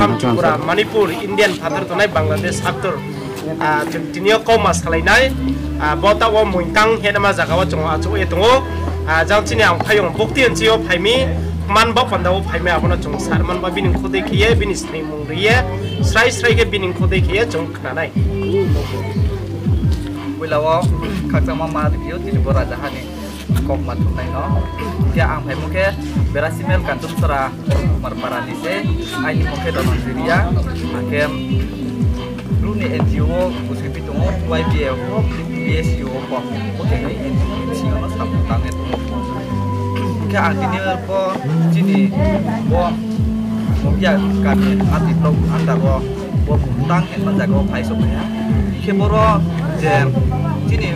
Assam, Tripura, Manipur, Indian Father Tonai, Bangladesh Actor, Tinio Komas Kalinai, Bota Wom Muintang, Henama Zakawa Achu Etungo, Jantini Ang Payong, Bukti and Geo Paimi, Man Bop and the Pime Abona Chung Sarman Babin Kodekia, Binis Nimuria, Srai Srake Bining Kodekia, Chung Kanai. Wilawa, Kakamama, the beauty, Bora Jahani. Kok matunai no, dia ang hai muke berasimel kantum sera marparanise, ai ni muke dalam Syria, makem luni NGO kusipi tungo, YBF, BSU po, muke ngai NGO no samutang itu, muke ang dinil po, jini po, muke kami ati blog anda po, mutang yang menjaga pai supaya, keboro jem, jini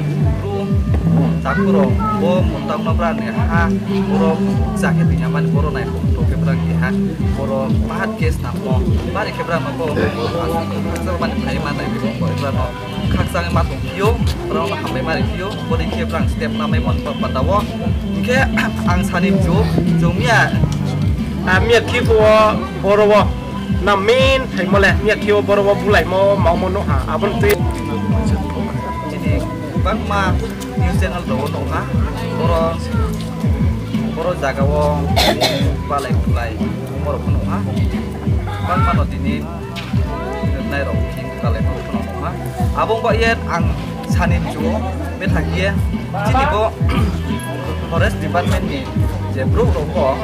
Sakuro, muntang nobran ya, boro sakit nyaman boro naik untuk keberang ya, boro pahat kes namo, mari keberang mako, serban hari mana itu keberang kaksang matung kio, orang hambai mari kio, boro keberang step namai mon patawo, ke angsanim jo, jomia, mia kipo boro namin, hai mole mia kio boro bulai mau mono abon tu, jadi bang ma news channel do no ha boro jaga wo balai bulai boro kono ha kan mano dini nai ro king kale boro kono ha abong ba yen ang sanin ju bethakie jini bo forest department ni je bro ro ko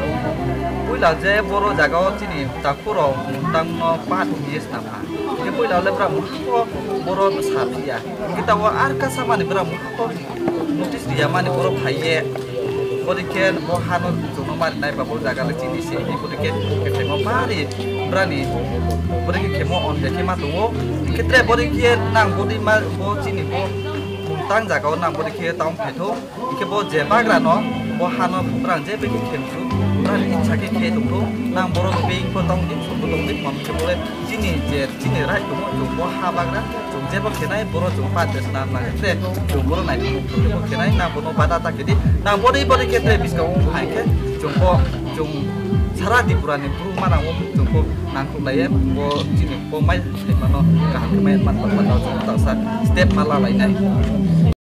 puila je boro jaga wo jini takuro tang no pat yes na ha ke puila le bra ko boro sapia kita wo arka sama ni bra ko notice dia mana boro phaye bodiken bo hano jono mar nai babo jaga le chini se ni bodiken kete mo mari brani bodiken kemo on de kema tungo ketre bodiken nang bodi mar bo chini bo tang jaga nang bodiken taung phetho ke bo je bagra no bo hano brang je be kemsu brani ichake ke tungo nang boro being ko taung ni sumbu tong ni mam ke bole chini rai tungo bo ha bagra je bo kenai boro jumpa desna na ketre boro nai bo kenai na bono bada ta kedi na bodi ketre biska hai ke jumpo sara di purani puru mana jumpo nangku laye bo jini bo mai mano kahak mai man jumpa step mala lainai